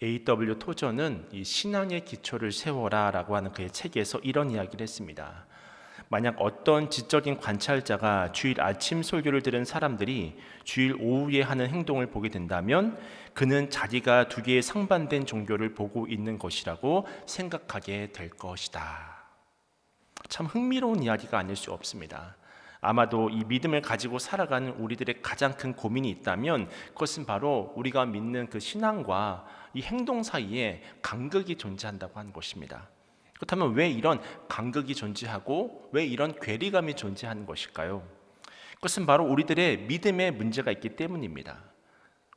A.W. 토저는 이 신앙의 기초를 세워라라고 하는 그의 책에서 이런 이야기를 했습니다. 만약 어떤 지적인 관찰자가 주일 아침 설교를 들은 사람들이 주일 오후에 하는 행동을 보게 된다면 그는 자기가 두 개의 상반된 종교를 보고 있는 것이라고 생각하게 될 것이다. 참 흥미로운 이야기가 아닐 수 없습니다. 아마도 이 믿음을 가지고 살아가는 우리들의 가장 큰 고민이 있다면 그것은 바로 우리가 믿는 그 신앙과 이 행동 사이에 간극이 존재한다고 하는 것입니다. 그렇다면 왜 이런 간극이 존재하고 왜 이런 괴리감이 존재하는 것일까요? 그것은 바로 우리들의 믿음에 문제가 있기 때문입니다.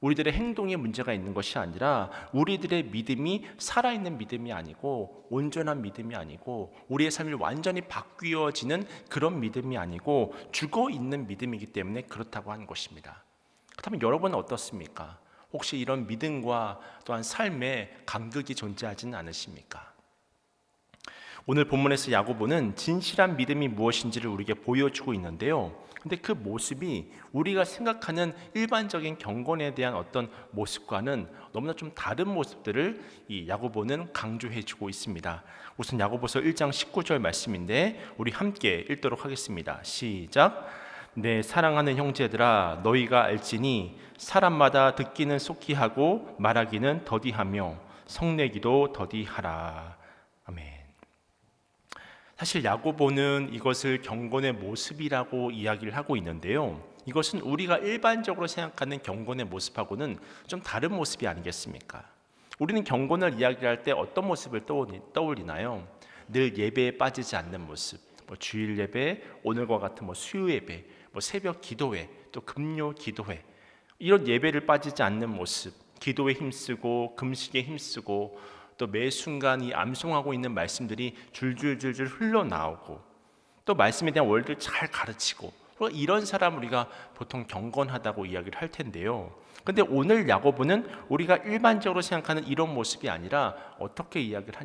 우리들의 행동에 문제가 있는 것이 아니라 우리들의 믿음이 살아있는 믿음이 아니고 온전한 믿음이 아니고 우리의 삶이 완전히 바뀌어지는 그런 믿음이 아니고 죽어있는 믿음이기 때문에 그렇다고 하는 것입니다. 그렇다면 여러분은 어떻습니까? 혹시 이런 믿음과 또한 삶에 간극이 존재하지는 않으십니까? 오늘 본문에서 야고보는 진실한 믿음이 무엇인지를 우리에게 보여주고 있는데요. 근데 그 모습이 우리가 생각하는 일반적인 경건에 대한 어떤 모습과는 너무나 좀 다른 모습들을 이 야고보는 강조해주고 있습니다. 우선 야고보서 1장 19절 말씀인데 우리 함께 읽도록 하겠습니다. 시작. 내 사랑하는 형제들아 너희가 알지니 사람마다 듣기는 속히 하고 말하기는 더디하며 성내기도 더디하라. 아멘. 사실 야고보는 이것을 경건의 모습이라고 이야기를 하고 있는데요. 이것은 우리가 일반적으로 생각하는 경건의 모습하고는 좀 다른 모습이 아니겠습니까? 우리는 경건을 이야기할 때 어떤 모습을 떠올리나요? 늘 예배에 빠지지 않는 모습, 주일 예배, 오늘과 같은 수요 예배, 새벽 기도회, 또 금요 기도회, 이런 예배를 빠지지 않는 모습, 기도에 힘쓰고 금식에 힘쓰고 또 매 순간 이 암송하고 있는 말씀들이 줄줄줄줄 흘러나오고 또 말씀에 대한 원리를 잘 가르치고 이런 사람 우리가 보통 경건하다고 이야기를 할 텐데요. 근데 오늘 야고보는 우리가 일반적으로 생각하는 이런 모습이 아니라 어떻게 이야기를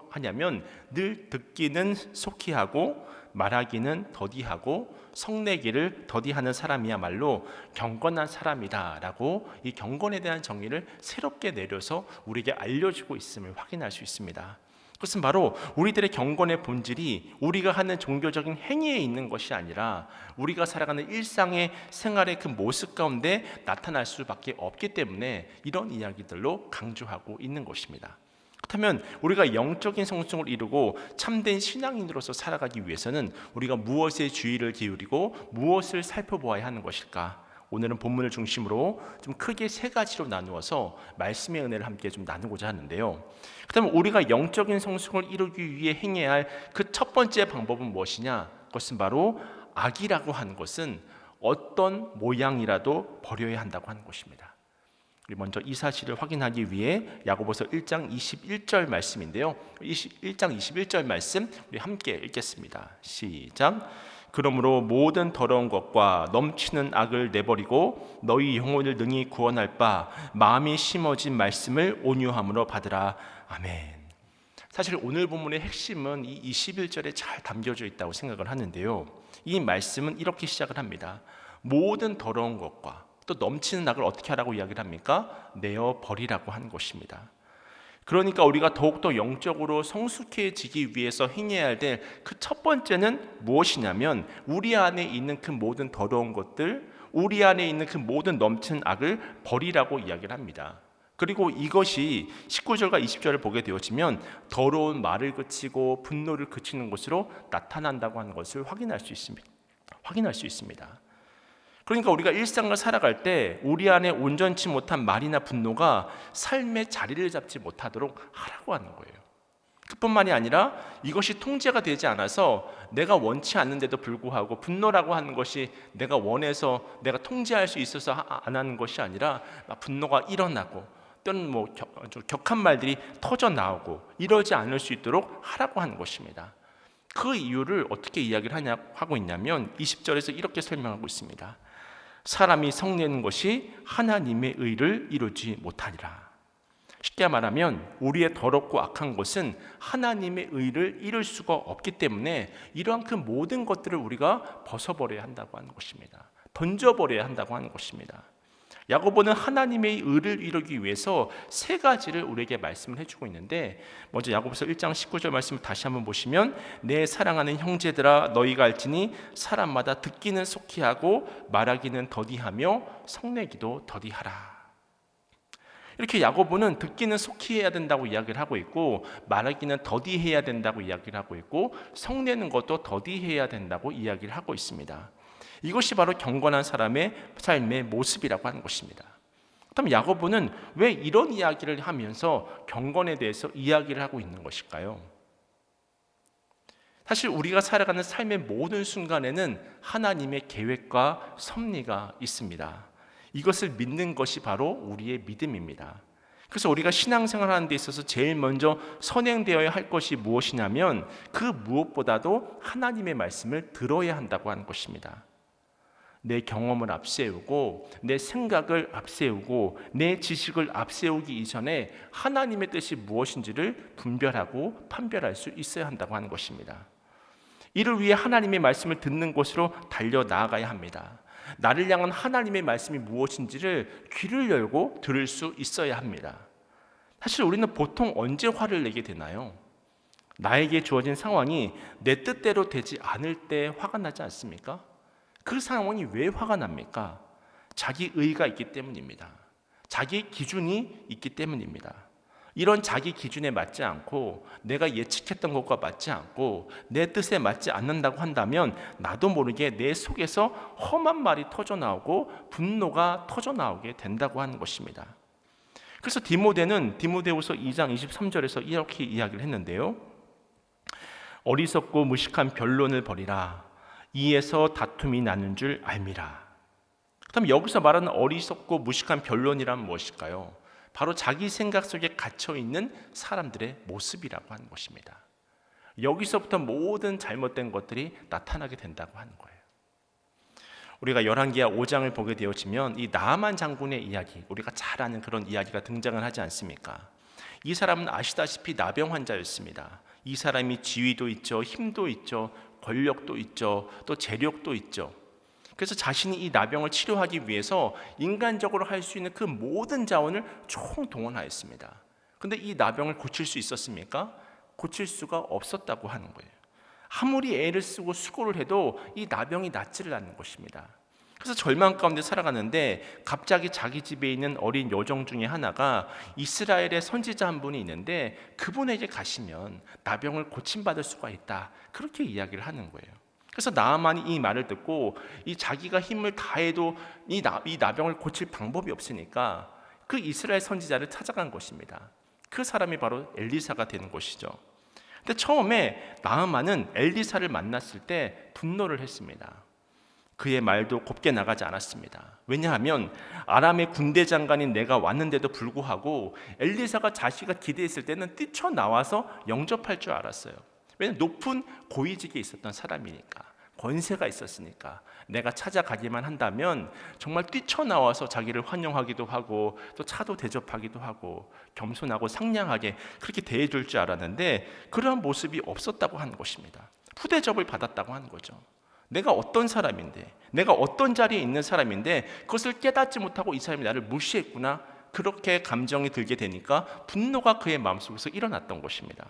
하냐면 늘 듣기는 속히 하고 말하기는 더디하고 성내기를 더디하는 사람이야말로 경건한 사람이다라고 이 경건에 대한 정의를 새롭게 내려서 우리에게 알려주고 있음을 확인할 수 있습니다. 그것은 바로 우리들의 경건의 본질이 우리가 하는 종교적인 행위에 있는 것이 아니라 우리가 살아가는 일상의 생활의 그 모습 가운데 나타날 수밖에 없기 때문에 이런 이야기들로 강조하고 있는 것입니다. 그렇다면 우리가 영적인 성숙을 이루고 참된 신앙인으로서 살아가기 위해서는 우리가 무엇에 주의를 기울이고 무엇을 살펴보아야 하는 것일까? 오늘은 본문을 중심으로 좀 크게 세 가지로 나누어서 말씀의 은혜를 함께 좀 나누고자 하는데요. 그렇다면 우리가 영적인 성숙을 이루기 위해 행해야 할 그 첫 번째 방법은 무엇이냐? 그것은 바로 악이라고 하는 것은 어떤 모양이라도 버려야 한다고 하는 것입니다. 우리 먼저 이 사실을 확인하기 위해 야고보서 1장 21절 말씀인데요. 1장 21절 말씀 우리 함께 읽겠습니다. 시작. 그러므로 모든 더러운 것과 넘치는 악을 내버리고 너희 영혼을 능히 구원할 바 마음이 심어진 말씀을 온유함으로 받으라. 아멘. 사실 오늘 본문의 핵심은 이 21절에 잘 담겨져 있다고 생각을 하는데요. 이 말씀은 이렇게 시작을 합니다. 모든 더러운 것과 또 넘치는 악을 어떻게 하라고 이야기를 합니까? 내어 버리라고 하는 것입니다. 그러니까 우리가 더욱더 영적으로 성숙해지기 위해서 행해야 될 그 첫 번째는 무엇이냐면 우리 안에 있는 그 모든 더러운 것들, 우리 안에 있는 그 모든 넘치는 악을 버리라고 이야기를 합니다. 그리고 이것이 19절과 20절을 보게 되어지면 더러운 말을 그치고 분노를 그치는 것으로 나타난다고 하는 것을 확인할 수 있습니다. 그러니까 우리가 일상을 살아갈 때 우리 안에 온전치 못한 말이나 분노가 삶의 자리를 잡지 못하도록 하라고 하는 거예요. 그뿐만이 아니라 이것이 통제가 되지 않아서 내가 원치 않는데도 불구하고 분노라고 하는 것이 내가 원해서 내가 통제할 수 있어서 안 하는 것이 아니라 분노가 일어나고 또는 격한 말들이 터져 나오고 이러지 않을 수 있도록 하라고 하는 것입니다. 그 이유를 어떻게 이야기를 하고 있냐면 20절에서 이렇게 설명하고 있습니다. 사람이 성내는 것이 하나님의 의를 이루지 못하리라. 쉽게 말하면 우리의 더럽고 악한 것은 하나님의 의를 이룰 수가 없기 때문에 이러한 그 모든 것들을 우리가 벗어버려야 한다고 하는 것입니다. 던져버려야 한다고 하는 것입니다. 야고보는 하나님의 의를 이루기 위해서 세 가지를 우리에게 말씀을 해주고 있는데, 먼저 야고보서 1장 19절 말씀을 다시 한번 보시면, 내 사랑하는 형제들아 너희가 알지니 사람마다 듣기는 속히 하고 말하기는 더디하며 성내기도 더디하라. 이렇게 야고보는 듣기는 속히 해야 된다고 이야기를 하고 있고, 말하기는 더디해야 된다고 이야기를 하고 있고, 성내는 것도 더디해야 된다고 이야기를 하고 있습니다. 이것이 바로 경건한 사람의 삶의 모습이라고 하는 것입니다. 그럼 야고보는 왜 이런 이야기를 하면서 경건에 대해서 이야기를 하고 있는 것일까요? 사실 우리가 살아가는 삶의 모든 순간에는 하나님의 계획과 섭리가 있습니다. 이것을 믿는 것이 바로 우리의 믿음입니다. 그래서 우리가 신앙생활 하는 데 있어서 제일 먼저 선행되어야 할 것이 무엇이냐면, 그 무엇보다도 하나님의 말씀을 들어야 한다고 하는 것입니다. 내 경험을 앞세우고 내 생각을 앞세우고 내 지식을 앞세우기 이전에 하나님의 뜻이 무엇인지를 분별하고 판별할 수 있어야 한다고 하는 것입니다. 이를 위해 하나님의 말씀을 듣는 곳으로 달려 나아가야 합니다. 나를 향한 하나님의 말씀이 무엇인지를 귀를 열고 들을 수 있어야 합니다. 사실 우리는 보통 언제 화를 내게 되나요? 나에게 주어진 상황이 내 뜻대로 되지 않을 때 화가 나지 않습니까? 그 상황이 왜 화가 납니까? 자기 의가 있기 때문입니다. 자기 기준이 있기 때문입니다. 이런 자기 기준에 맞지 않고 내가 예측했던 것과 맞지 않고 내 뜻에 맞지 않는다고 한다면 나도 모르게 내 속에서 험한 말이 터져나오고 분노가 터져나오게 된다고 하는 것입니다. 그래서 디모데후서 2장 23절에서 이렇게 이야기를 했는데요. 어리석고 무식한 변론을 버리라. 이에서 다툼이 나는 줄 알미라. 그럼 여기서 말하는 어리석고 무식한 변론이란 무엇일까요? 바로 자기 생각 속에 갇혀있는 사람들의 모습이라고 하는 것입니다. 여기서부터 모든 잘못된 것들이 나타나게 된다고 하는 거예요. 우리가 열왕기하 5장을 보게 되어지면 이 나아만 장군의 이야기, 우리가 잘 아는 그런 이야기가 등장을 하지 않습니까? 이 사람은 아시다시피 나병 환자였습니다. 이 사람이 지위도 있죠, 힘도 있죠, 권력도 있죠, 또 재력도 있죠. 그래서 자신이 이 나병을 치료하기 위해서 인간적으로 할 수 있는 그 모든 자원을 총동원하였습니다. 그런데 이 나병을 고칠 수 있었습니까? 고칠 수가 없었다고 하는 거예요. 아무리 애를 쓰고 수고를 해도 이 나병이 낫지를 않는 것입니다. 그래서 절망 가운데 살아가는데 갑자기 자기 집에 있는 어린 여종 중에 하나가 이스라엘의 선지자 한 분이 있는데 그분에게 가시면 나병을 고침받을 수가 있다, 그렇게 이야기를 하는 거예요. 그래서 나아만이 이 말을 듣고 이 자기가 힘을 다해도 이 나병을 고칠 방법이 없으니까 그 이스라엘 선지자를 찾아간 것입니다. 그 사람이 바로 엘리사가 되는 것이죠. 근데 처음에 나아만은 엘리사를 만났을 때 분노를 했습니다. 그의 말도 곱게 나가지 않았습니다. 왜냐하면 아람의 군대 장관인 내가 왔는데도 불구하고 엘리사가 자기가 기대했을 때는 뛰쳐나와서 영접할 줄 알았어요. 왜냐하면 높은 고위직에 있었던 사람이니까, 권세가 있었으니까 내가 찾아가기만 한다면 정말 뛰쳐나와서 자기를 환영하기도 하고 또 차도 대접하기도 하고 겸손하고 상냥하게 그렇게 대해줄 줄 알았는데 그러한 모습이 없었다고 하는 것입니다. 푸대접을 받았다고 하는 거죠. 내가 어떤 사람인데, 내가 어떤 자리에 있는 사람인데 그것을 깨닫지 못하고 이 사람이 나를 무시했구나, 그렇게 감정이 들게 되니까 분노가 그의 마음속에서 일어났던 것입니다.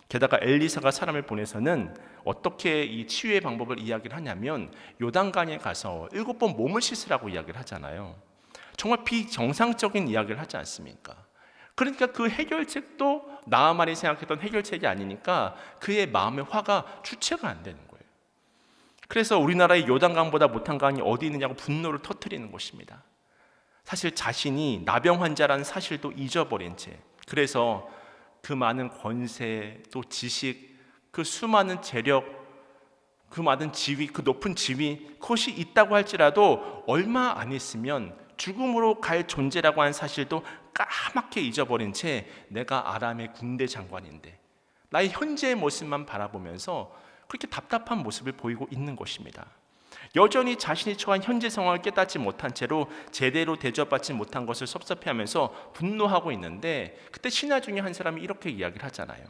게다가 엘리사가 사람을 보내서는 어떻게 이 치유의 방법을 이야기를 하냐면 요단강에 가서 7번 몸을 씻으라고 이야기를 하잖아요. 정말 비정상적인 이야기를 하지 않습니까? 그러니까 그 해결책도 나아만이 생각했던 해결책이 아니니까 그의 마음의 화가 주체가 안 되는 거예요. 그래서 우리나라의 요단강보다 못한 강이 어디 있느냐고 분노를 터뜨리는 것입니다. 사실 자신이 나병 환자라는 사실도 잊어버린 채, 그래서 그 많은 권세, 또 지식, 그 수많은 재력, 그 많은 지위, 그 높은 지위, 그것이 있다고 할지라도 얼마 안 있으면 죽음으로 갈 존재라고 하는 사실도 까맣게 잊어버린 채 내가 아람의 군대 장관인데 나의 현재의 모습만 바라보면서 그렇게 답답한 모습을 보이고 있는 것입니다. 여전히 자신이 처한 현재 상황을 깨닫지 못한 채로 제대로 대접받지 못한 것을 섭섭해하면서 분노하고 있는데 그때 신하 중에 한 사람이 이렇게 이야기를 하잖아요.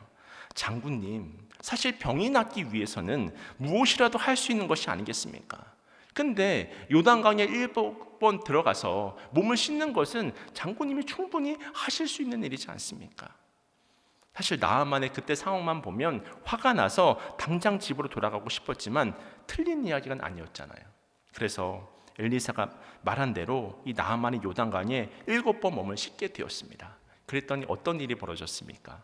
장군님, 사실 병이 낫기 위해서는 무엇이라도 할 수 있는 것이 아니겠습니까? 근데 요단강에 7번 들어가서 몸을 씻는 것은 장군님이 충분히 하실 수 있는 일이지 않습니까? 사실 나아만의 그때 상황만 보면 화가 나서 당장 집으로 돌아가고 싶었지만 틀린 이야기가 아니었잖아요. 그래서 엘리사가 말한 대로 이 나아만이 요단강에 7번 몸을 씻게 되었습니다. 그랬더니 어떤 일이 벌어졌습니까?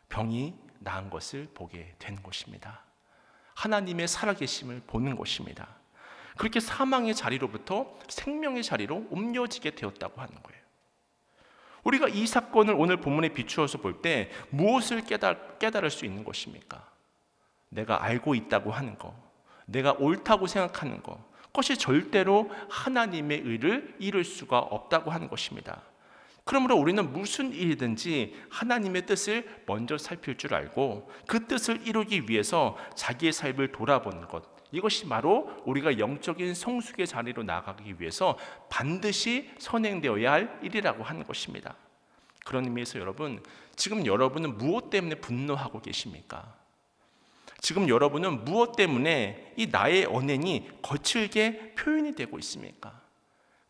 병이 나은 것을 보게 된 것입니다. 하나님의 살아계심을 보는 것입니다. 그렇게 사망의 자리로부터 생명의 자리로 옮겨지게 되었다고 하는 거예요. 우리가 이 사건을 오늘 본문에 비추어서 볼 때 무엇을 깨달을 수 있는 것입니까? 내가 알고 있다고 하는 것, 내가 옳다고 생각하는 것, 그것이 절대로 하나님의 의를 이룰 수가 없다고 하는 것입니다. 그러므로 우리는 무슨 일이든지 하나님의 뜻을 먼저 살필 줄 알고 그 뜻을 이루기 위해서 자기의 삶을 돌아보는 것, 이것이 바로 우리가 영적인 성숙의 자리로 나아가기 위해서 반드시 선행되어야 할 일이라고 하는 것입니다. 그런 의미에서 여러분, 지금 여러분은 무엇 때문에 분노하고 계십니까? 지금 여러분은 무엇 때문에 이 나의 언행이 거칠게 표현이 되고 있습니까?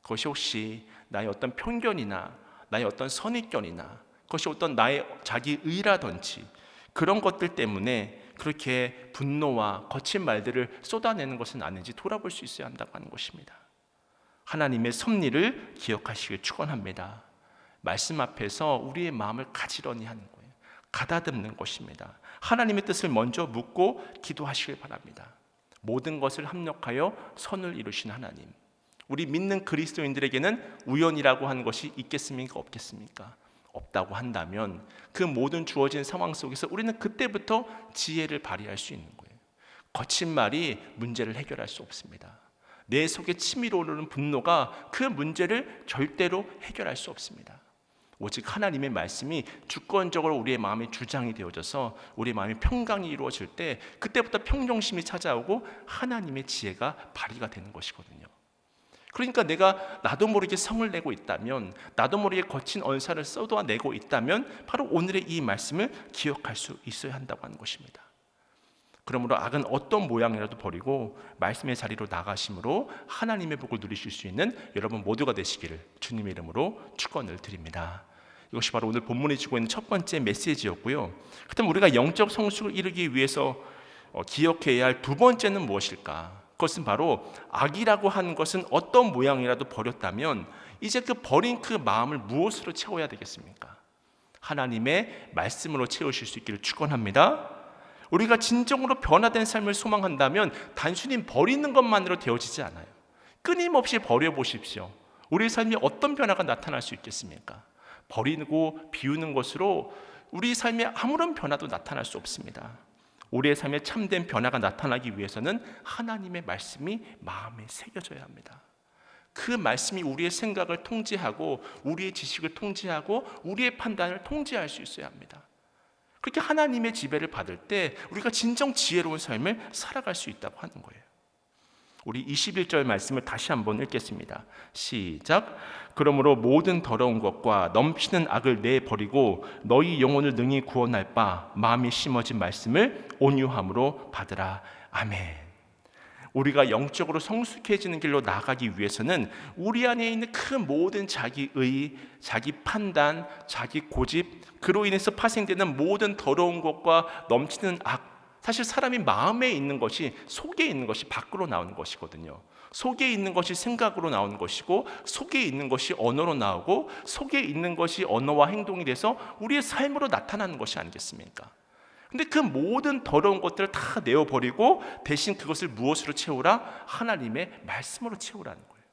그것이 혹시 나의 어떤 편견이나 나의 어떤 선입견이나 그것이 어떤 나의 자기 의라든지 그런 것들 때문에 그렇게 분노와 거친 말들을 쏟아내는 것은 아닌지 돌아볼 수 있어야 한다고 하는 것입니다. 하나님의 섭리를 기억하시길 축원합니다. 말씀 앞에서 우리의 마음을 가지런히 하는 거예요. 가다듬는 것입니다. 하나님의 뜻을 먼저 묻고 기도하시길 바랍니다. 모든 것을 합력하여 선을 이루신 하나님, 우리 믿는 그리스도인들에게는 우연이라고 하는 것이 있겠습니까? 없겠습니까? 없다고 한다면 그 모든 주어진 상황 속에서 우리는 그때부터 지혜를 발휘할 수 있는 거예요. 거친 말이 문제를 해결할 수 없습니다. 내 속에 치밀어 오르는 분노가 그 문제를 절대로 해결할 수 없습니다. 오직 하나님의 말씀이 주권적으로 우리의 마음에 주장이 되어져서 우리의 마음이 평강이 이루어질 때 그때부터 평정심이 찾아오고 하나님의 지혜가 발휘가 되는 것이거든요. 그러니까 내가 나도 모르게 성을 내고 있다면, 나도 모르게 거친 언사를 쏟아내고 있다면 바로 오늘의 이 말씀을 기억할 수 있어야 한다고 하는 것입니다. 그러므로 악은 어떤 모양이라도 버리고 말씀의 자리로 나가심으로 하나님의 복을 누리실 수 있는 여러분 모두가 되시기를 주님의 이름으로 축원을 드립니다. 이것이 바로 오늘 본문이 주고 있는 첫 번째 메시지였고요. 그렇다면 우리가 영적 성숙을 이루기 위해서 기억해야 할 두 번째는 무엇일까? 그것은 바로 악이라고 하는 것은 어떤 모양이라도 버렸다면 이제 그 버린 그 마음을 무엇으로 채워야 되겠습니까? 하나님의 말씀으로 채우실 수 있기를 축원합니다. 우리가 진정으로 변화된 삶을 소망한다면 단순히 버리는 것만으로 되어지지 않아요. 끊임없이 버려보십시오. 우리의 삶에 어떤 변화가 나타날 수 있겠습니까? 버리고 비우는 것으로 우리 삶에 아무런 변화도 나타날 수 없습니다. 우리의 삶에 참된 변화가 나타나기 위해서는 하나님의 말씀이 마음에 새겨져야 합니다. 그 말씀이 우리의 생각을 통제하고 우리의 지식을 통제하고 우리의 판단을 통제할 수 있어야 합니다. 그렇게 하나님의 지배를 받을 때 우리가 진정 지혜로운 삶을 살아갈 수 있다고 하는 거예요. 우리 21절 말씀을 다시 한번 읽겠습니다. 시작. 그러므로 모든 더러운 것과 넘치는 악을 내버리고 너희 영혼을 능히 구원할 바 마음이 심어진 말씀을 온유함으로 받으라. 아멘. 우리가 영적으로 성숙해지는 길로 나아가기 위해서는 우리 안에 있는 그 모든 자기의, 자기 판단, 자기 고집, 그로 인해서 파생되는 모든 더러운 것과 넘치는 악, 사실 사람이 마음에 있는 것이 속에 있는 것이 밖으로 나오는 것이거든요. 속에 있는 것이 생각으로 나오는 것이고 속에 있는 것이 언어로 나오고 속에 있는 것이 언어와 행동이 돼서 우리의 삶으로 나타나는 것이 아니겠습니까? 근데 그 모든 더러운 것들을 다 내어버리고 대신 그것을 무엇으로 채우라? 하나님의 말씀으로 채우라는 거예요.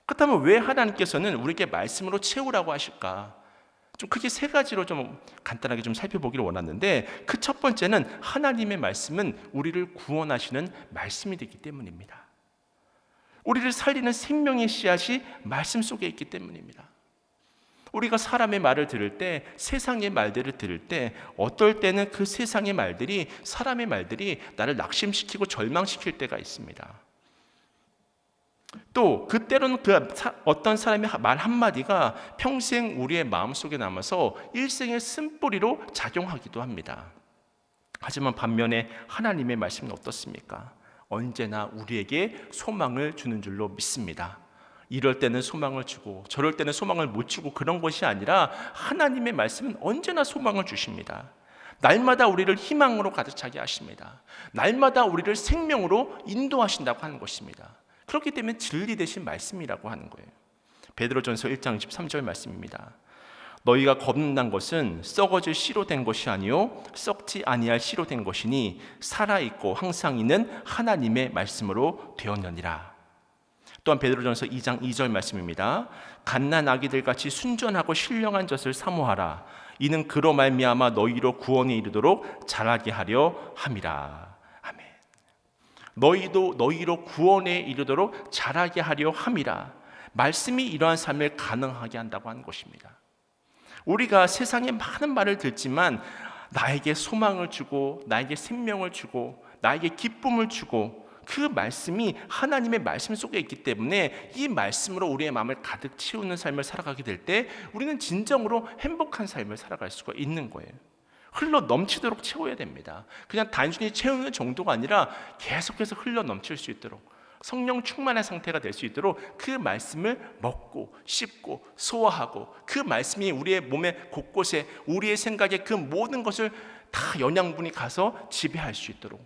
그렇다면 왜 하나님께서는 우리에게 말씀으로 채우라고 하실까? 좀 크게 세 가지로 좀 간단하게 좀 살펴보기를 원하는데 그 첫 번째는 하나님의 말씀은 우리를 구원하시는 말씀이 되기 때문입니다. 우리를 살리는 생명의 씨앗이 말씀 속에 있기 때문입니다. 우리가 사람의 말을 들을 때, 세상의 말들을 들을 때 어떨 때는 그 세상의 말들이, 사람의 말들이 나를 낙심시키고 절망시킬 때가 있습니다. 또 그때로는 어떤 사람의 말 한마디가 평생 우리의 마음속에 남아서 일생의 쓴뿌리로 작용하기도 합니다. 하지만 반면에 하나님의 말씀은 어떻습니까? 언제나 우리에게 소망을 주는 줄로 믿습니다. 이럴 때는 소망을 주고 저럴 때는 소망을 못 주고 그런 것이 아니라 하나님의 말씀은 언제나 소망을 주십니다. 날마다 우리를 희망으로 가득 차게 하십니다. 날마다 우리를 생명으로 인도하신다고 하는 것입니다. 그렇기 때문에 진리 되신 말씀이라고 하는 거예요. 베드로전서 1장 23절 말씀입니다. 너희가 거듭난 것은 썩어질 씨로 된 것이 아니요 썩지 아니할 씨로 된 것이니 살아있고 항상 있는 하나님의 말씀으로 되었느니라. 또한 베드로전서 2장 2절 말씀입니다. 갓난 아기들 같이 순전하고 신령한 젖을 사모하라. 이는 그로 말미암아 너희로 구원에 이르도록 자라게 하려 함이라. 아멘. 너희로 구원에 이르도록 자라게 하려 함이라. 말씀이 이러한 삶을 가능하게 한다고 하는 것입니다. 우리가 세상에 많은 말을 듣지만 나에게 소망을 주고 나에게 생명을 주고 나에게 기쁨을 주고 그 말씀이 하나님의 말씀 속에 있기 때문에 이 말씀으로 우리의 마음을 가득 채우는 삶을 살아가게 될 때 우리는 진정으로 행복한 삶을 살아갈 수가 있는 거예요. 흘러 넘치도록 채워야 됩니다. 그냥 단순히 채우는 정도가 아니라 계속해서 흘러 넘칠 수 있도록 성령 충만한 상태가 될 수 있도록 그 말씀을 먹고 씹고 소화하고 그 말씀이 우리의 몸의 곳곳에 우리의 생각에 그 모든 것을 다 영양분이 가서 지배할 수 있도록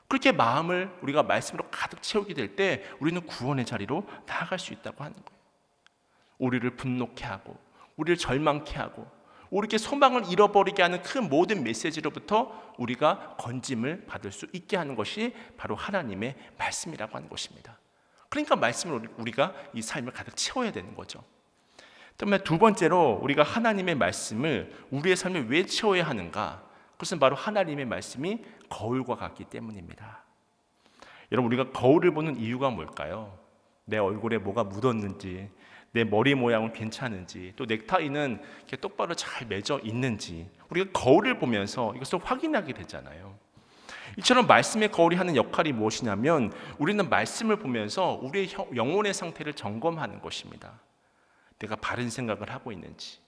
그렇게 마음을 우리가 말씀으로 가득 채우게 될 때 우리는 구원의 자리로 나아갈 수 있다고 하는 거예요. 우리를 분노케 하고 우리를 절망케 하고 우리에게 소망을 잃어버리게 하는 그 모든 메시지로부터 우리가 건짐을 받을 수 있게 하는 것이 바로 하나님의 말씀이라고 하는 것입니다. 그러니까 말씀을 우리가 이 삶을 가득 채워야 되는 거죠. 그다음에 두 번째로 우리가 하나님의 말씀을 우리의 삶에 왜 채워야 하는가? 그것은 바로 하나님의 말씀이 거울과 같기 때문입니다. 여러분, 우리가 거울을 보는 이유가 뭘까요? 내 얼굴에 뭐가 묻었는지, 내 머리 모양은 괜찮은지, 또 넥타이는 이렇게 똑바로 잘 맺어 있는지 우리가 거울을 보면서 이것을 확인하게 되잖아요. 이처럼 말씀의 거울이 하는 역할이 무엇이냐면 우리는 말씀을 보면서 우리의 영혼의 상태를 점검하는 것입니다. 내가 바른 생각을 하고 있는지,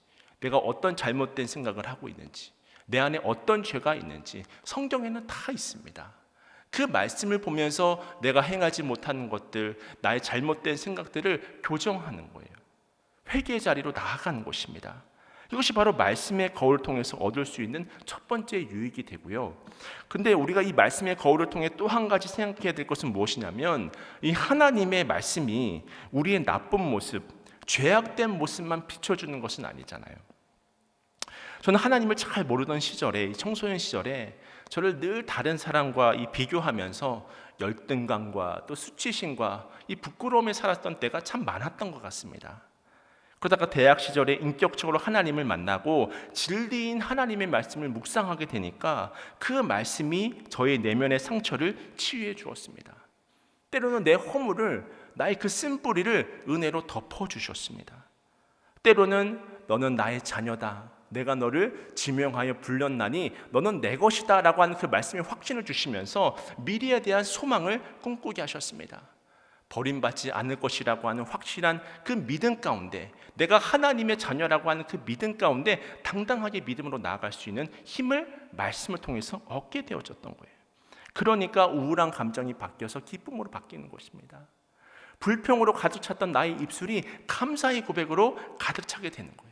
내가 어떤 잘못된 생각을 하고 있는지, 내 안에 어떤 죄가 있는지 성경에는 다 있습니다. 그 말씀을 보면서 내가 행하지 못하는 것들, 나의 잘못된 생각들을 교정하는 거예요. 회개의 자리로 나아가는 것입니다. 이것이 바로 말씀의 거울을 통해서 얻을 수 있는 첫 번째 유익이 되고요. 근데 우리가 이 말씀의 거울을 통해 또 한 가지 생각해야 될 것은 무엇이냐면 이 하나님의 말씀이 우리의 나쁜 모습, 죄악된 모습만 비춰주는 것은 아니잖아요. 저는 하나님을 잘 모르던 시절에, 청소년 시절에 저를 늘 다른 사람과 비교하면서 열등감과 또 수치심과 이 부끄러움에 살았던 때가 참 많았던 것 같습니다. 그러다가 대학 시절에 인격적으로 하나님을 만나고 진리인 하나님의 말씀을 묵상하게 되니까 그 말씀이 저의 내면의 상처를 치유해 주었습니다. 때로는 내 허물을, 나의 그 쓴뿌리를 은혜로 덮어주셨습니다. 때로는 너는 나의 자녀다, 내가 너를 지명하여 불렀나니 너는 내 것이다 라고 하는 그 말씀의 확신을 주시면서 미래에 대한 소망을 꿈꾸게 하셨습니다. 버림받지 않을 것이라고 하는 확실한 그 믿음 가운데, 내가 하나님의 자녀라고 하는 그 믿음 가운데 당당하게 믿음으로 나아갈 수 있는 힘을 말씀을 통해서 얻게 되어졌던 거예요. 그러니까 우울한 감정이 바뀌어서 기쁨으로 바뀌는 것입니다. 불평으로 가득 찼던 나의 입술이 감사의 고백으로 가득 차게 되는 거예요.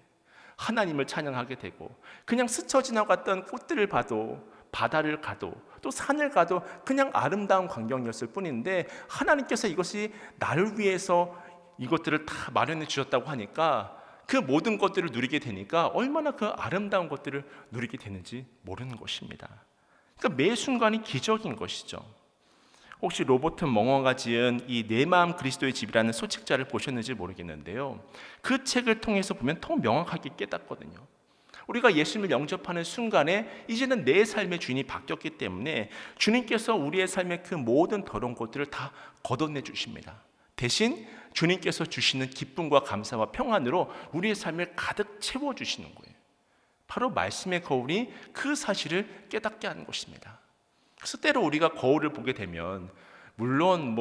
하나님을 찬양하게 되고, 그냥 스쳐 지나갔던 꽃들을 봐도, 바다를 가도, 또 산을 가도 그냥 아름다운 광경이었을 뿐인데 하나님께서 이것이 나를 위해서 이것들을 다 마련해 주셨다고 하니까 그 모든 것들을 누리게 되니까 얼마나 그 아름다운 것들을 누리게 되는지 모르는 것입니다. 그러니까 매 순간이 기적인 것이죠. 혹시 로버트 멍어가 지은 이 내 마음 그리스도의 집이라는 소책자를 보셨는지 모르겠는데요, 그 책을 통해서 보면 더 명확하게 깨닫거든요. 우리가 예수님을 영접하는 순간에 이제는 내 삶의 주인이 바뀌었기 때문에 주님께서 우리의 삶의 그 모든 더러운 것들을 다 걷어내 주십니다. 대신 주님께서 주시는 기쁨과 감사와 평안으로 우리의 삶을 가득 채워주시는 거예요. 바로 말씀의 거울이 그 사실을 깨닫게 하는 것입니다. 그래서 때로 우리가 거울을 보게 되면, 물론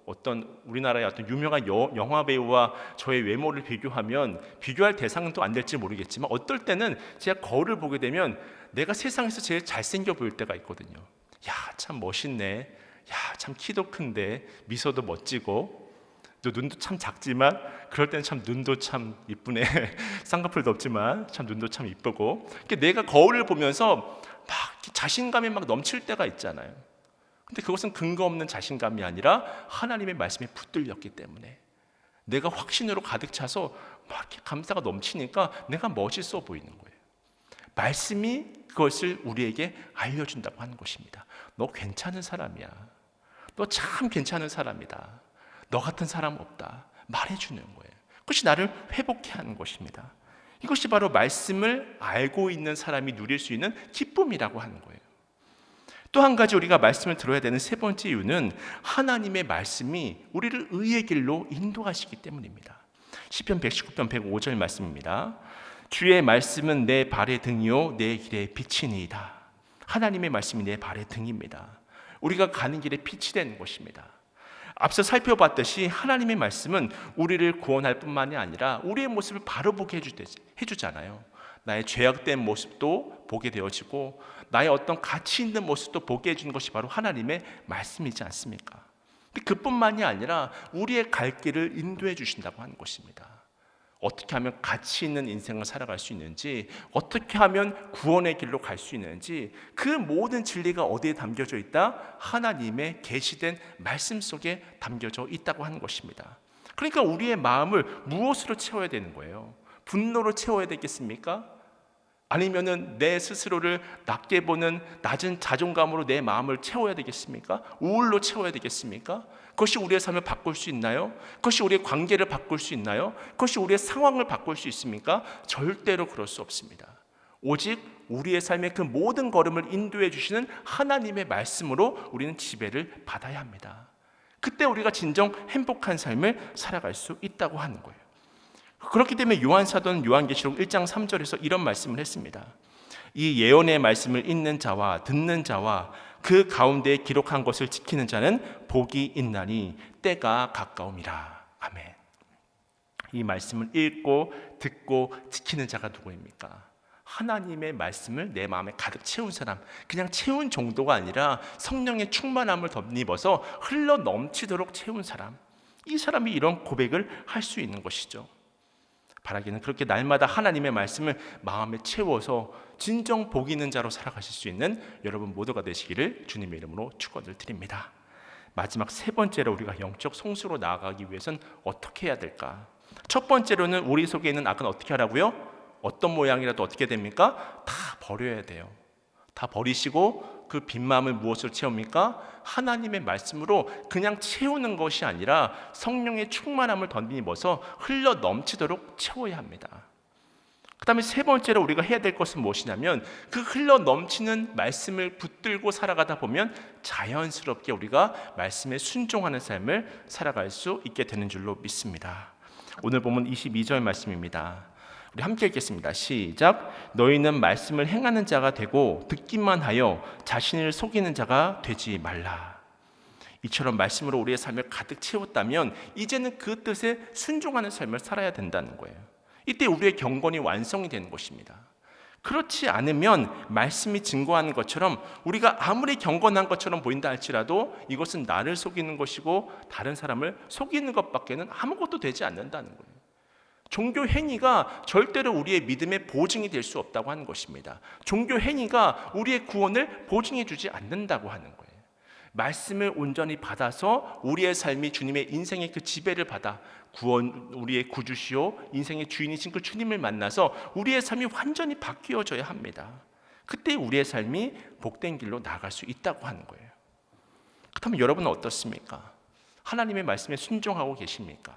어떤 우리나라의 어떤 유명한 영화 배우와 저의 외모를 비교하면 비교할 대상은 또 안 될지 모르겠지만, 어떨 때는 제가 거울을 보게 되면 내가 세상에서 제일 잘생겨 보일 때가 있거든요. 야, 참 멋있네. 야, 참 키도 큰데 미소도 멋지고 또 눈도 참 작지만 그럴 때는 참 눈도 참 이쁘네. 쌍꺼풀도 없지만 참 눈도 참 이쁘고. 내가 거울을 보면서 막 자신감이 막 넘칠 때가 있잖아요. 근데 그것은 근거 없는 자신감이 아니라 하나님의 말씀에 붙들렸기 때문에 내가 확신으로 가득 차서 막 이렇게 감사가 넘치니까 내가 멋있어 보이는 거예요. 말씀이 그것을 우리에게 알려준다고 하는 것입니다. 너 괜찮은 사람이야. 너 참 괜찮은 사람이다. 너 같은 사람 없다. 말해주는 거예요. 그것이 나를 회복케 하는 것입니다. 이것이 바로 말씀을 알고 있는 사람이 누릴 수 있는 기쁨이라고 하는 거예요. 또 한 가지 우리가 말씀을 들어야 되는 세 번째 이유는 하나님의 말씀이 우리를 의의 길로 인도하시기 때문입니다. 시편 119편 105절 말씀입니다. 주의 말씀은 내 발의 등이요 내 길의 빛이니이다. 하나님의 말씀이 내 발의 등입니다. 우리가 가는 길에 빛이 되는 것입니다. 앞서 살펴봤듯이 하나님의 말씀은 우리를 구원할 뿐만이 아니라 우리의 모습을 바로 보게 해주잖아요. 나의 죄악된 모습도 보게 되어지고 나의 어떤 가치 있는 모습도 보게 해주는 것이 바로 하나님의 말씀이지 않습니까? 그뿐만이 아니라 우리의 갈 길을 인도해 주신다고 하는 것입니다. 어떻게 하면 가치 있는 인생을 살아갈 수 있는지, 어떻게 하면 구원의 길로 갈 수 있는지, 그 모든 진리가 어디에 담겨져 있다? 하나님의 계시된 말씀 속에 담겨져 있다고 하는 것입니다. 그러니까 우리의 마음을 무엇으로 채워야 되는 거예요? 분노로 채워야 되겠습니까? 아니면은 내 스스로를 낮게 보는 낮은 자존감으로 내 마음을 채워야 되겠습니까? 우울로 채워야 되겠습니까? 그것이 우리의 삶을 바꿀 수 있나요? 그것이 우리의 관계를 바꿀 수 있나요? 그것이 우리의 상황을 바꿀 수 있습니까? 절대로 그럴 수 없습니다. 오직 우리의 삶의 그 모든 걸음을 인도해 주시는 하나님의 말씀으로 우리는 지배를 받아야 합니다. 그때 우리가 진정 행복한 삶을 살아갈 수 있다고 하는 거예요. 그렇기 때문에 요한사도는 요한계시록 1장 3절에서 이런 말씀을 했습니다. 이 예언의 말씀을 읽는 자와 듣는 자와 그 가운데 기록한 것을 지키는 자는 복이 있나니 때가 가까움이라. 아멘. 이 말씀을 읽고 듣고 지키는 자가 누구입니까? 하나님의 말씀을 내 마음에 가득 채운 사람, 그냥 채운 정도가 아니라 성령의 충만함을 덧입어서 흘러 넘치도록 채운 사람, 이 사람이 이런 고백을 할 수 있는 것이죠. 바라기는 그렇게 날마다 하나님의 말씀을 마음에 채워서 진정 복 있는 자로 살아가실 수 있는 여러분 모두가 되시기를 주님의 이름으로 축원을 드립니다. 마지막 세 번째로 우리가 영적 성수로 나아가기 위해서는 어떻게 해야 될까? 첫 번째로는 우리 속에 있는 악은 어떻게 하라고요? 어떤 모양이라도 어떻게 됩니까? 다 버려야 돼요. 다 버리시고 그 빈 마음을 무엇으로 채웁니까? 하나님의 말씀으로 그냥 채우는 것이 아니라 성령의 충만함을 덧입어서 흘러 넘치도록 채워야 합니다. 그 다음에 세 번째로 우리가 해야 될 것은 무엇이냐면 그 흘러 넘치는 말씀을 붙들고 살아가다 보면 자연스럽게 우리가 말씀에 순종하는 삶을 살아갈 수 있게 되는 줄로 믿습니다. 오늘 보면 22절 말씀입니다. 우리 함께 읽겠습니다. 시작. 너희는 말씀을 행하는 자가 되고 듣기만 하여 자신을 속이는 자가 되지 말라. 이처럼 말씀으로 우리의 삶을 가득 채웠다면 이제는 그 뜻에 순종하는 삶을 살아야 된다는 거예요. 이때 우리의 경건이 완성이 되는 것입니다. 그렇지 않으면 말씀이 증거하는 것처럼 우리가 아무리 경건한 것처럼 보인다 할지라도 이것은 나를 속이는 것이고 다른 사람을 속이는 것밖에는 아무것도 되지 않는다는 거예요. 종교 행위가 절대로 우리의 믿음의 보증이 될 수 없다고 하는 것입니다. 종교 행위가 우리의 구원을 보증해 주지 않는다고 하는 거예요. 말씀을 온전히 받아서 우리의 삶이 주님의 인생의 그 지배를 받아 구원, 우리의 구주시오 인생의 주인이신 그 주님을 만나서 우리의 삶이 완전히 바뀌어져야 합니다. 그때 우리의 삶이 복된 길로 나아갈 수 있다고 하는 거예요. 그렇다면 여러분은 어떻습니까? 하나님의 말씀에 순종하고 계십니까?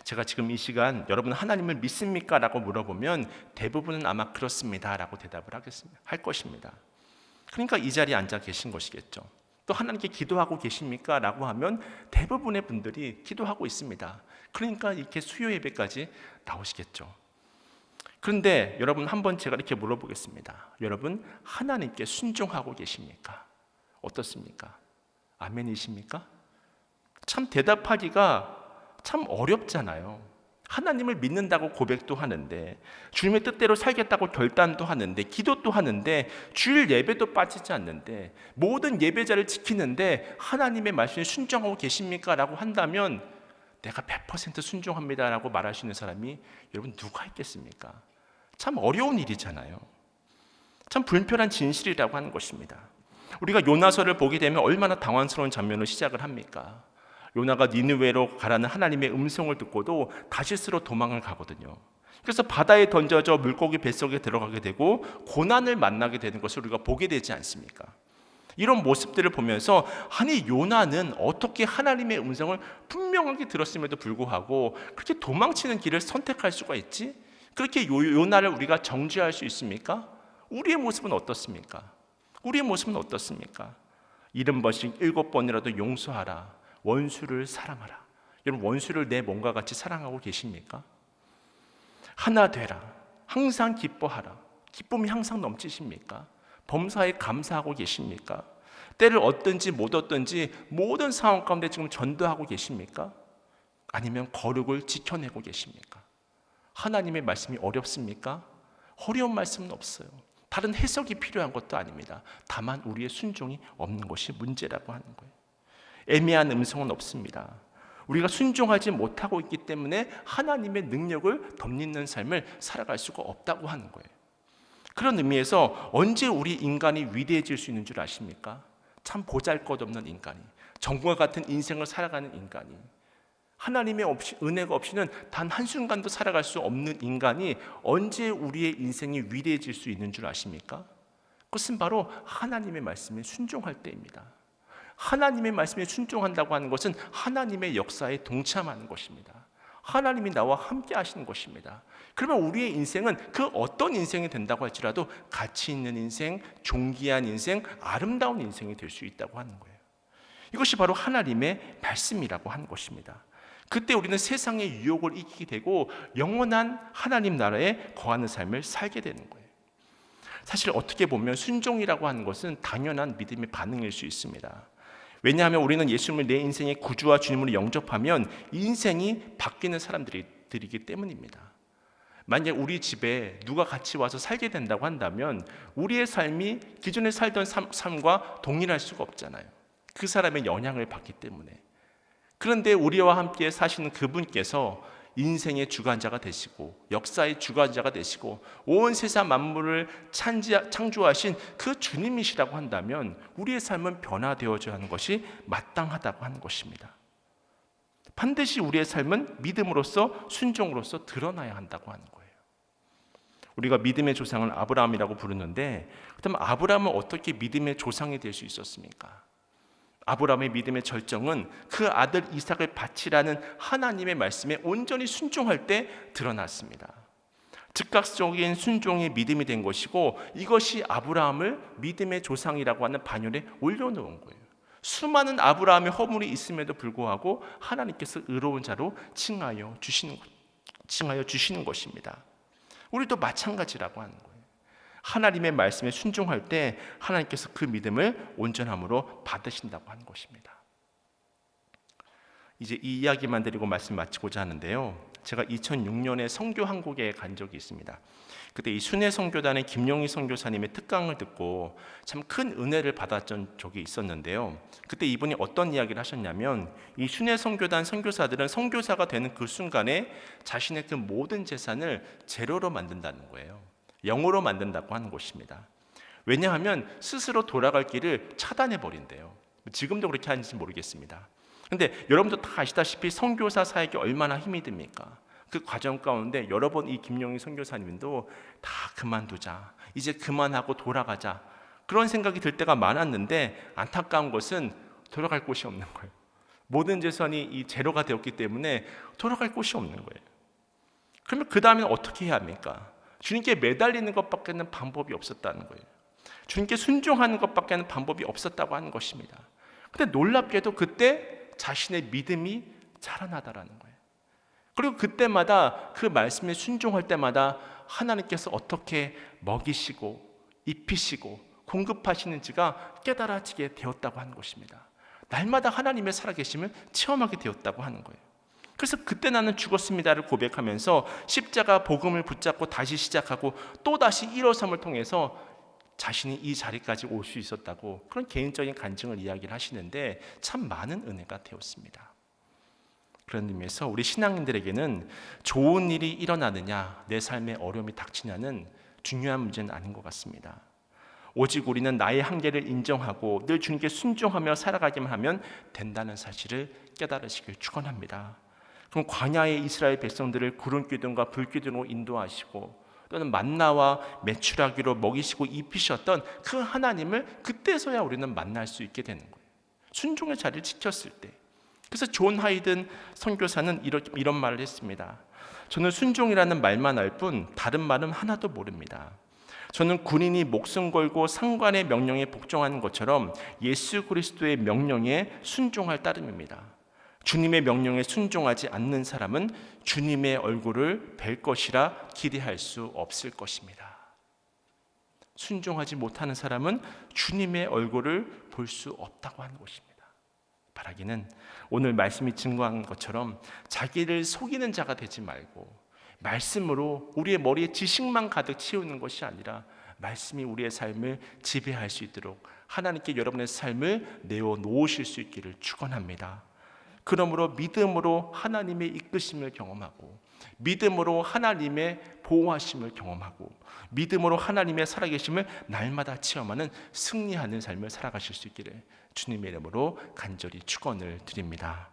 제가 지금 이 시간 여러분 하나님을 믿습니까? 라고 물어보면 대부분은 아마 그렇습니다 라고 대답을 할 것입니다. 그러니까 이 자리에 앉아 계신 것이겠죠. 또 하나님께 기도하고 계십니까? 라고 하면 대부분의 분들이 기도하고 있습니다. 그러니까 이렇게 수요 예배까지 나오시겠죠. 그런데 여러분 한번 제가 이렇게 물어보겠습니다. 여러분 하나님께 순종하고 계십니까? 어떻습니까? 아멘이십니까? 참 대답하기가 참 어렵잖아요. 하나님을 믿는다고 고백도 하는데, 주님의 뜻대로 살겠다고 결단도 하는데, 기도도 하는데, 주일 예배도 빠지지 않는데, 모든 예배자를 지키는데 하나님의 말씀에 순종하고 계십니까? 라고 한다면 내가 100% 순종합니다 라고 말할 수 있는 사람이 여러분 누가 있겠습니까? 참 어려운 일이잖아요. 참 불편한 진실이라고 하는 것입니다. 우리가 요나서를 보게 되면 얼마나 당황스러운 장면으로 시작을 합니까? 요나가 니느웨로 가라는 하나님의 음성을 듣고도 다시스로 도망을 가거든요. 그래서 바다에 던져져 물고기 뱃속에 들어가게 되고 고난을 만나게 되는 것을 우리가 보게 되지 않습니까? 이런 모습들을 보면서 아니 요나는 어떻게 하나님의 음성을 분명하게 들었음에도 불구하고 그렇게 도망치는 길을 선택할 수가 있지? 그렇게 요나를 우리가 정죄할 수 있습니까? 우리의 모습은 어떻습니까? 우리의 모습은 어떻습니까? 70번씩 7번이라도 용서하라, 원수를 사랑하라. 여러분 원수를 내 몸과 같이 사랑하고 계십니까? 하나 되라, 항상 기뻐하라. 기쁨이 항상 넘치십니까? 범사에 감사하고 계십니까? 때를 얻든지 못 얻든지 모든 상황 가운데 지금 전도하고 계십니까? 아니면 거룩을 지켜내고 계십니까? 하나님의 말씀이 어렵습니까? 어려운 말씀은 없어요. 다른 해석이 필요한 것도 아닙니다. 다만 우리의 순종이 없는 것이 문제라고 하는 거예요. 애매한 음성은 없습니다. 우리가 순종하지 못하고 있기 때문에 하나님의 능력을 덧입는 삶을 살아갈 수가 없다고 하는 거예요. 그런 의미에서 언제 우리 인간이 위대해질 수 있는 줄 아십니까? 참 보잘것없는 인간이, 정과 같은 인생을 살아가는 인간이, 하나님의 은혜가 없이는 단 한순간도 살아갈 수 없는 인간이 언제 우리의 인생이 위대해질 수 있는 줄 아십니까? 그것은 바로 하나님의 말씀에 순종할 때입니다. 하나님의 말씀에 순종한다고 하는 것은 하나님의 역사에 동참하는 것입니다. 하나님이 나와 함께 하시는 것입니다. 그러면 우리의 인생은 그 어떤 인생이 된다고 할지라도 가치 있는 인생, 존귀한 인생, 아름다운 인생이 될 수 있다고 하는 거예요. 이것이 바로 하나님의 말씀이라고 하는 것입니다. 그때 우리는 세상의 유혹을 이기게 되고 영원한 하나님 나라에 거하는 삶을 살게 되는 거예요. 사실 어떻게 보면 순종이라고 하는 것은 당연한 믿음의 반응일 수 있습니다. 왜냐하면 우리는 예수님을 내 인생의 구주와 주님으로 영접하면 인생이 바뀌는 사람들이기 때문입니다. 만약 우리 집에 누가 같이 와서 살게 된다고 한다면 우리의 삶이 기존에 살던 삶과 동일할 수가 없잖아요. 그 사람의 영향을 받기 때문에. 그런데 우리와 함께 사시는 그분께서 인생의 주관자가 되시고 역사의 주관자가 되시고 온 세상 만물을 창조하신 그 주님이시라고 한다면 우리의 삶은 변화되어져야 하는 것이 마땅하다고 하는 것입니다. 반드시 우리의 삶은 믿음으로써 순종으로써 드러나야 한다고 하는 거예요. 우리가 믿음의 조상을 아브라함이라고 부르는데 그렇다면 아브라함은 어떻게 믿음의 조상이 될 수 있었습니까? 아브라함의 믿음의 절정은 그 아들 이삭을 바치라는 하나님의 말씀에 온전히 순종할 때 드러났습니다. 즉각적인 순종이 믿음이 된 것이고 이것이 아브라함을 믿음의 조상이라고 하는 반열에 올려놓은 거예요. 수많은 아브라함의 허물이 있음에도 불구하고 하나님께서 의로운 자로 칭하여 주시는 것입니다. 우리도 마찬가지라고 하는 거예요. 하나님의 말씀에 순종할 때 하나님께서 그 믿음을 온전함으로 받으신다고 하는 것입니다. 이제 이 이야기만 드리고 말씀 마치고자 하는데요. 제가 2006년에 선교 한국에 간 적이 있습니다. 그때 이 순회 선교단의 김용희 선교사님의 특강을 듣고 참 큰 은혜를 받았던 적이 있었는데요. 그때 이분이 어떤 이야기를 하셨냐면 이 순회 선교단 선교사들은 선교사가 되는 그 순간에 자신의 그 모든 재산을 제로로 만든다는 거예요. 영으로 만든다고 하는 것입니다. 왜냐하면 스스로 돌아갈 길을 차단해 버린대요. 지금도 그렇게 하는지 모르겠습니다. 그런데 여러분도 다 아시다시피 선교사 사역이 얼마나 힘이 듭니까? 그 과정 가운데 여러 번 이 김용희 선교사님도 다 그만두자, 이제 그만하고 돌아가자 그런 생각이 들 때가 많았는데 안타까운 것은 돌아갈 곳이 없는 거예요. 모든 재산이 이 제로가 되었기 때문에 돌아갈 곳이 없는 거예요. 그러면 그 다음에는 어떻게 해야 합니까? 주님께 매달리는 것밖에는 방법이 없었다는 거예요. 주님께 순종하는 것밖에는 방법이 없었다고 하는 것입니다. 근데 놀랍게도 그때 자신의 믿음이 자라나다라는 거예요. 그리고 그때마다 그 말씀에 순종할 때마다 하나님께서 어떻게 먹이시고 입히시고 공급하시는지가 깨달아지게 되었다고 하는 것입니다. 날마다 하나님의 살아계심을 체험하게 되었다고 하는 거예요. 그래서 그때 나는 죽었습니다를 고백하면서 십자가 복음을 붙잡고 다시 시작하고 또다시 일어섬을 통해서 자신이 이 자리까지 올 수 있었다고 그런 개인적인 간증을 이야기를 하시는데 참 많은 은혜가 되었습니다. 그런 의미에서 우리 신앙인들에게는 좋은 일이 일어나느냐, 내 삶에 어려움이 닥치냐는 중요한 문제는 아닌 것 같습니다. 오직 우리는 나의 한계를 인정하고 늘 주님께 순종하며 살아가기만 하면 된다는 사실을 깨달으시길 축원합니다. 그럼 광야의 이스라엘 백성들을 구름 기둥과 불 기둥으로 인도하시고 또는 만나와 메추라기로 먹이시고 입히셨던 그 하나님을 그때서야 우리는 만날 수 있게 되는 거예요. 순종의 자리를 지켰을 때. 그래서 존 하이든 선교사는 이런 말을 했습니다. 저는 순종이라는 말만 알 뿐 다른 말은 하나도 모릅니다. 저는 군인이 목숨 걸고 상관의 명령에 복종하는 것처럼 예수 그리스도의 명령에 순종할 따름입니다. 주님의 명령에 순종하지 않는 사람은 주님의 얼굴을 뵐 것이라 기대할 수 없을 것입니다. 순종하지 못하는 사람은 주님의 얼굴을 볼 수 없다고 하는 것입니다. 바라기는 오늘 말씀이 증거한 것처럼 자기를 속이는 자가 되지 말고 말씀으로 우리의 머리에 지식만 가득 채우는 것이 아니라 말씀이 우리의 삶을 지배할 수 있도록 하나님께 여러분의 삶을 내어놓으실 수 있기를 축원합니다. 그러므로 믿음으로 하나님의 이끄심을 경험하고 믿음으로 하나님의 보호하심을 경험하고 믿음으로 하나님의 살아계심을 날마다 체험하는 승리하는 삶을 살아가실 수 있기를 주님의 이름으로 간절히 축원을 드립니다.